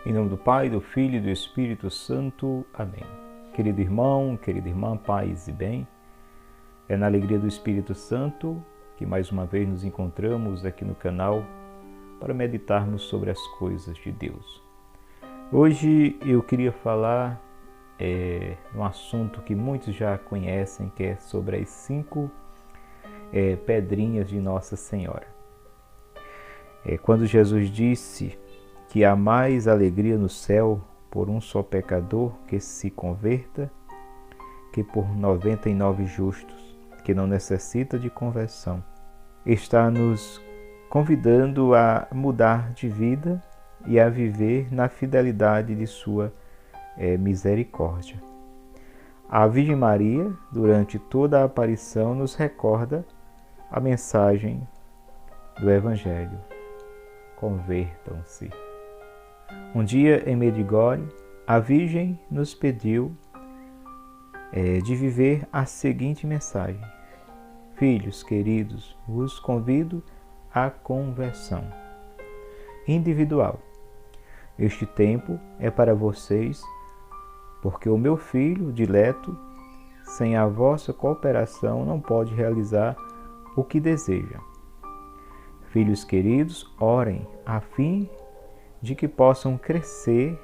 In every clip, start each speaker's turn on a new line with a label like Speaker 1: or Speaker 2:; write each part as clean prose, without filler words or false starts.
Speaker 1: Em nome do Pai, do Filho e do Espírito Santo. Amém. Querido irmão, querida irmã, paz e bem. É na alegria do Espírito Santo que mais uma vez nos encontramos aqui no canal para meditarmos sobre as coisas de Deus. Hoje eu queria falar um assunto que muitos já conhecem, que é sobre as 5 pedrinhas de Nossa Senhora. Quando Jesus disse que há mais alegria no céu por um só pecador que se converta que por 99 justos, que não necessita de conversão. Está nos convidando a mudar de vida e a viver na fidelidade de sua misericórdia. A Virgem Maria, durante toda a aparição, nos recorda a mensagem do Evangelho. Convertam-se. Um dia, em Medjugorje, a Virgem nos pediu de viver a seguinte mensagem: Filhos queridos, vos convido à conversão individual. Este tempo é para vocês, porque o meu filho dileto, sem a vossa cooperação, não pode realizar o que deseja. Filhos queridos, orem a fim de que possam crescer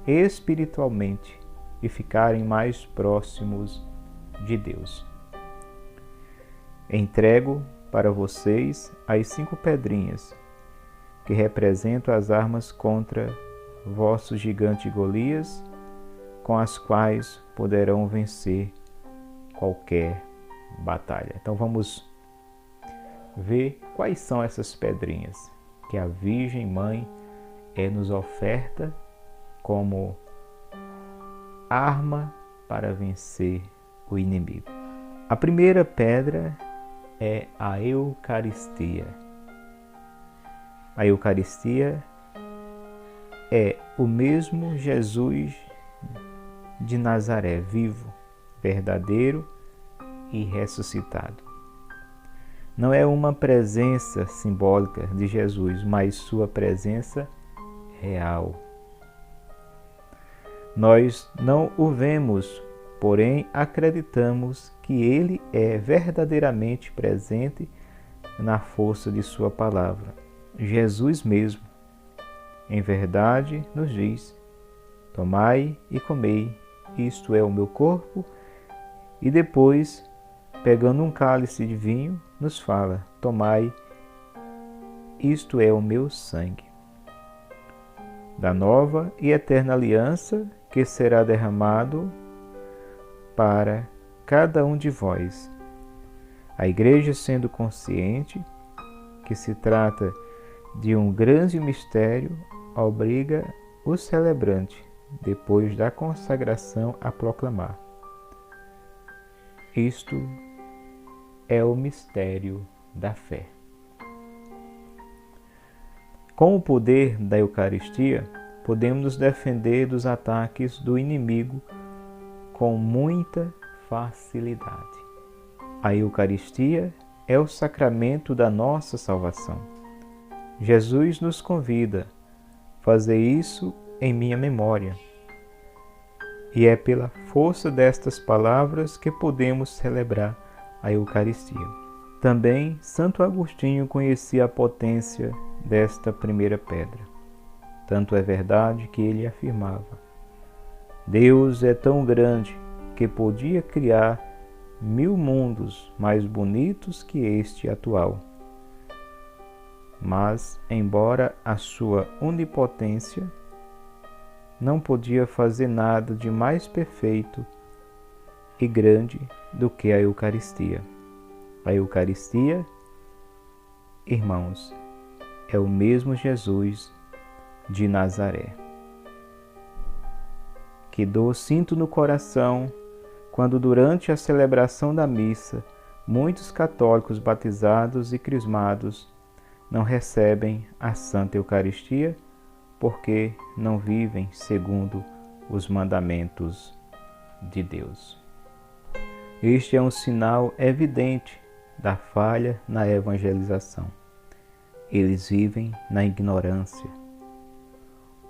Speaker 1: espiritualmente e ficarem mais próximos de Deus. Entrego para vocês as 5 pedrinhas que representam as armas contra vosso gigante Golias, com as quais poderão vencer qualquer batalha. Então vamos ver quais são essas pedrinhas que a Virgem Mãe nos oferta como arma para vencer o inimigo. A primeira pedra é a Eucaristia. A Eucaristia é o mesmo Jesus de Nazaré, vivo, verdadeiro e ressuscitado. Não é uma presença simbólica de Jesus, mas sua presença real. Nós não o vemos, porém acreditamos que ele é verdadeiramente presente na força de sua palavra. Jesus mesmo, em verdade, nos diz: tomai e comei, isto é o meu corpo, e depois, pegando um cálice de vinho, nos fala: tomai, isto é o meu sangue, da nova e eterna aliança, que será derramado para cada um de vós. A Igreja, sendo consciente que se trata de um grande mistério, obriga o celebrante, depois da consagração, a proclamar: isto é o mistério da fé. Com o poder da Eucaristia, podemos nos defender dos ataques do inimigo com muita facilidade. A Eucaristia é o sacramento da nossa salvação. Jesus nos convida: fazer isso em minha memória. E é pela força destas palavras que podemos celebrar a Eucaristia. Também Santo Agostinho conhecia a potência desta primeira pedra. Tanto é verdade que ele afirmava: Deus é tão grande que podia criar 1000 mundos mais bonitos que este atual. Mas, embora a sua onipotência, não podia fazer nada de mais perfeito e grande do que a Eucaristia. A Eucaristia, irmãos, é o mesmo Jesus de Nazaré. Que dor sinto no coração quando, durante a celebração da missa, muitos católicos batizados e crismados não recebem a Santa Eucaristia porque não vivem segundo os mandamentos de Deus. Este é um sinal evidente da falha na evangelização. Eles vivem na ignorância.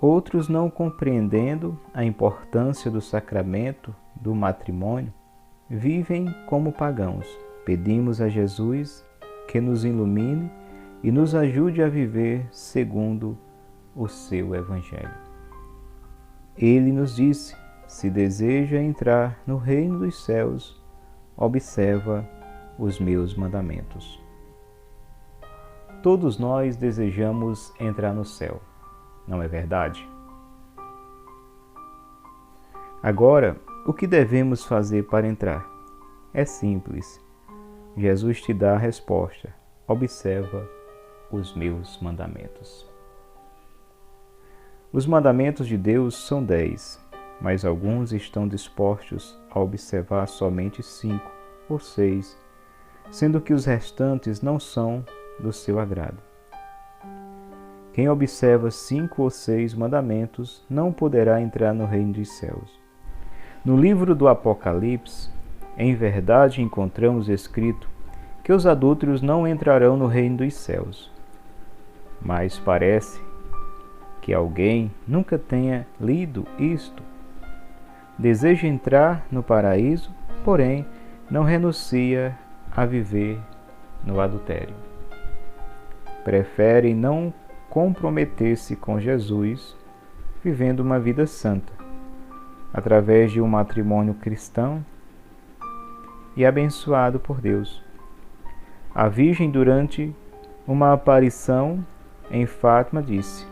Speaker 1: Outros, não compreendendo a importância do sacramento do matrimônio, vivem como pagãos. Pedimos a Jesus que nos ilumine e nos ajude a viver segundo o seu Evangelho. Ele nos disse: se deseja entrar no reino dos céus, observa os meus mandamentos. Todos nós desejamos entrar no céu, não é verdade? Agora, o que devemos fazer para entrar? É simples. Jesus te dá a resposta: observa os meus mandamentos. Os mandamentos de Deus são 10, mas alguns estão dispostos a observar somente 5 ou 6, sendo que os restantes não são do seu agrado. Quem observa 5 ou 6 mandamentos não poderá entrar no reino dos céus. No livro do Apocalipse, em verdade encontramos escrito que os adúlteros não entrarão no reino dos céus. Mas parece que alguém nunca tenha lido isto. Deseja entrar no paraíso, porém não renuncia a viver no adultério. Prefere não comprometer-se com Jesus, vivendo uma vida santa, através de um matrimônio cristão e abençoado por Deus. A Virgem, durante uma aparição em Fátima, disse: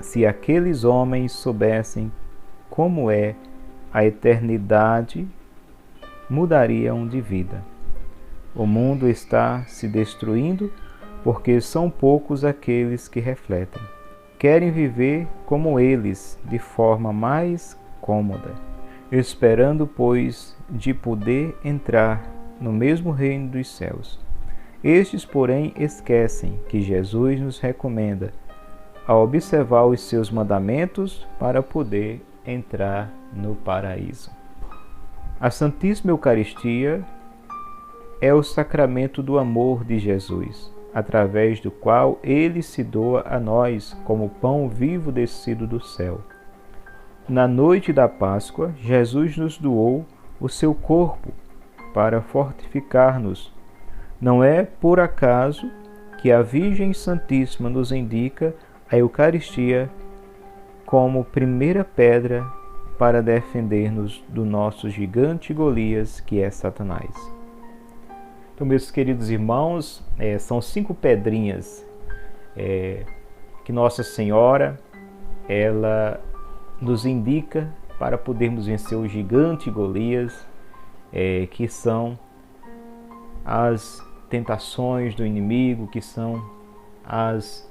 Speaker 1: se aqueles homens soubessem como é a eternidade, mudariam de vida. O mundo está se destruindo porque são poucos aqueles que refletem. Querem viver como eles, de forma mais cômoda, esperando, pois, de poder entrar no mesmo reino dos céus. Estes, porém, esquecem que Jesus nos recomenda a observar os seus mandamentos para poder entrar no paraíso. A Santíssima Eucaristia é o sacramento do amor de Jesus, através do qual ele se doa a nós como pão vivo descido do céu. Na noite da Páscoa, Jesus nos doou o seu corpo para fortificar-nos. Não é por acaso que a Virgem Santíssima nos indica a Eucaristia como primeira pedra para defender-nos do nosso gigante Golias, que é Satanás. Então, meus queridos irmãos, são 5 pedrinhas que Nossa Senhora ela nos indica para podermos vencer o gigante Golias, que são as tentações do inimigo, que são as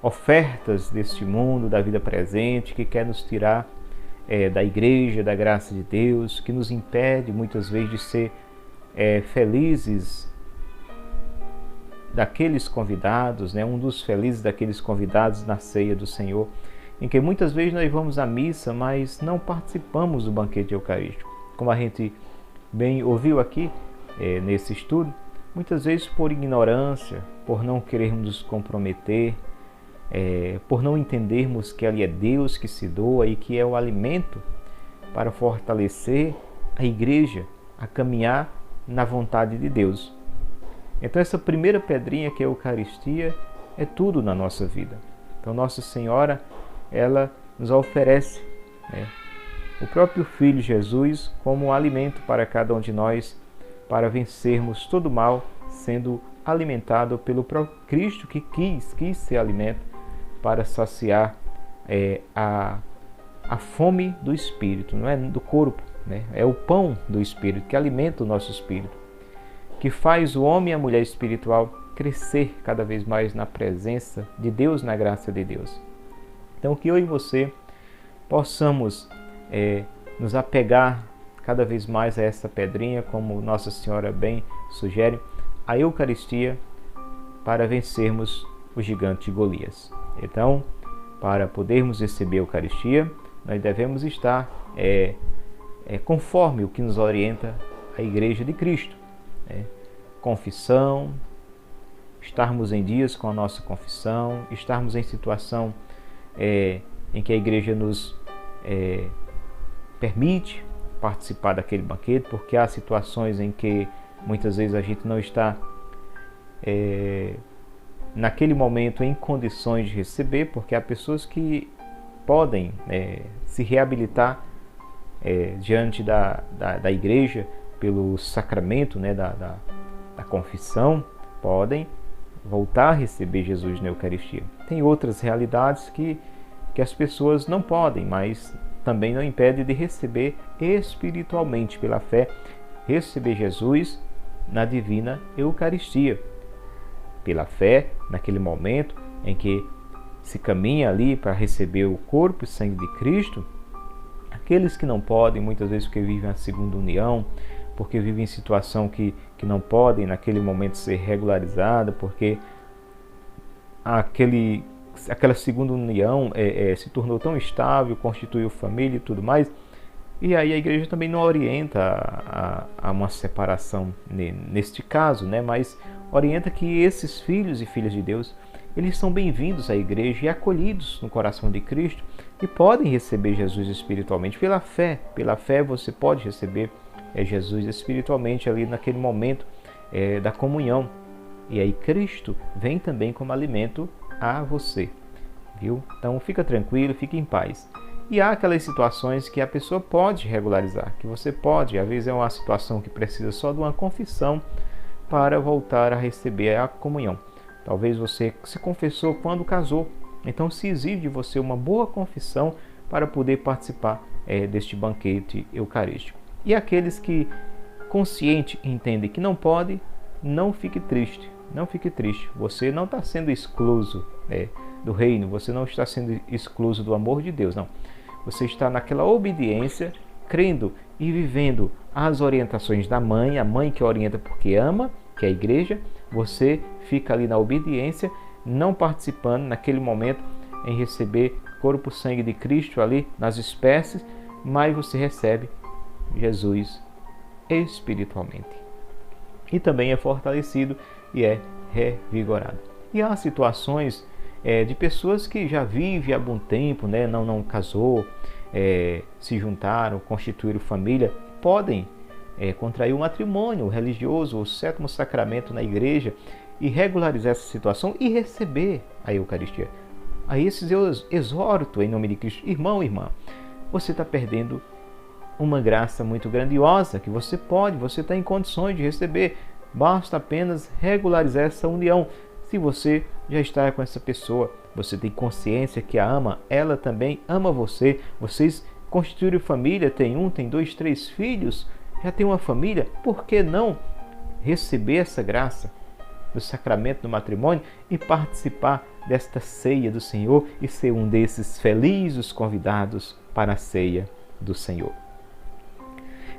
Speaker 1: ofertas deste mundo, da vida presente, que quer nos tirar da igreja, da graça de Deus, que nos impede muitas vezes de ser felizes daqueles convidados, um dos felizes daqueles convidados na ceia do Senhor, em que muitas vezes nós vamos à missa, mas não participamos do banquete eucarístico. Como a gente bem ouviu aqui nesse estudo, muitas vezes por ignorância, por não querermos nos comprometer, por não entendermos que ali é Deus que se doa e que é o alimento para fortalecer a igreja a caminhar na vontade de Deus. Então essa primeira pedrinha, que é a Eucaristia, é tudo na nossa vida. Então Nossa Senhora, ela nos oferece o próprio Filho Jesus como alimento para cada um de nós, para vencermos todo o mal, sendo alimentado pelo próprio Cristo, que quis ser alimento para saciar a fome do Espírito, não é do corpo, é o pão do Espírito, que alimenta o nosso Espírito, que faz o homem e a mulher espiritual crescer cada vez mais na presença de Deus, na graça de Deus. Então que eu e você possamos nos apegar cada vez mais a essa pedrinha, como Nossa Senhora bem sugere, a Eucaristia, para vencermos o gigante Golias. Então, para podermos receber a Eucaristia, nós devemos estar conforme o que nos orienta a Igreja de Cristo. Confissão, estarmos em dias com a nossa confissão, estarmos em situação em que a igreja nos permite participar daquele banquete, porque há situações em que muitas vezes a gente não está naquele momento em condições de receber, porque há pessoas que podem se reabilitar diante da igreja pelo sacramento, da confissão, podem voltar a receber Jesus na Eucaristia. Tem outras realidades que as pessoas não podem, mas também não impede de receber espiritualmente, pela fé, receber Jesus na divina Eucaristia. Pela fé, naquele momento em que se caminha ali para receber o corpo e sangue de Cristo, aqueles que não podem, muitas vezes porque vivem a segunda união, porque vivem em situação que não podem naquele momento ser regularizada, porque aquela segunda união se tornou tão estável, constituiu família e tudo mais, e aí a igreja também não orienta a uma separação neste caso, mas orienta que esses filhos e filhas de Deus, eles são bem-vindos à igreja e acolhidos no coração de Cristo e podem receber Jesus espiritualmente pela fé. Pela fé você pode receber Jesus espiritualmente ali naquele momento da comunhão. E aí Cristo vem também como alimento a você, viu? Então fica tranquilo, fique em paz. E há aquelas situações que a pessoa pode regularizar, que você pode, às vezes é uma situação que precisa só de uma confissão para voltar a receber a comunhão. Talvez você se confessou quando casou, então se exige de você uma boa confissão para poder participar deste banquete eucarístico. E aqueles que consciente entendem que não pode, não fique triste, não fique triste. Você não está sendo excluso do reino, você não está sendo excluso do amor de Deus, não. Você está naquela obediência, crendo e vivendo as orientações da mãe, a mãe que orienta porque ama, que é a igreja. Você fica ali na obediência, não participando naquele momento em receber corpo e sangue de Cristo ali nas espécies, mas você recebe Jesus espiritualmente. E também é fortalecido e é revigorado. E há situações de pessoas que já vivem há bom tempo, não casou, se juntaram, constituíram família, podem contrair o matrimônio religioso, o sétimo sacramento na igreja e regularizar essa situação e receber a Eucaristia. A esses eu exorto em nome de Cristo, irmão, irmã, você está perdendo uma graça muito grandiosa que você está em condições de receber. Basta apenas regularizar essa união. Se você já está com essa pessoa, você tem consciência que a ama, ela também ama você. Vocês constituíram família, tem 1, tem 2, 3 filhos, já tem uma família. Por que não receber essa graça do sacramento do matrimônio e participar desta ceia do Senhor e ser um desses felizes convidados para a ceia do Senhor?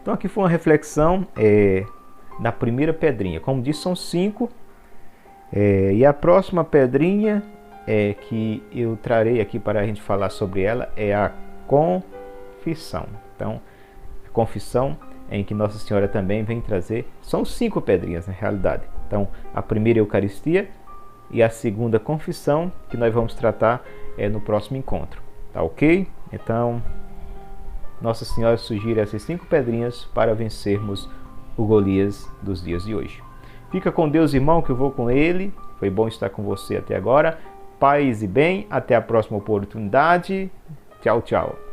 Speaker 1: Então aqui foi uma reflexão da primeira pedrinha. Como disse, são 5. E a próxima pedrinha que eu trarei aqui para a gente falar sobre ela é a confissão. Então, a confissão em que Nossa Senhora também vem trazer, são 5 pedrinhas na realidade. Então, a primeira Eucaristia e a segunda confissão, que nós vamos tratar no próximo encontro. Tá ok? Então, Nossa Senhora sugere essas 5 pedrinhas para vencermos o Golias dos dias de hoje. Fica com Deus, irmão, que eu vou com Ele. Foi bom estar com você até agora. Paz e bem. Até a próxima oportunidade. Tchau, tchau.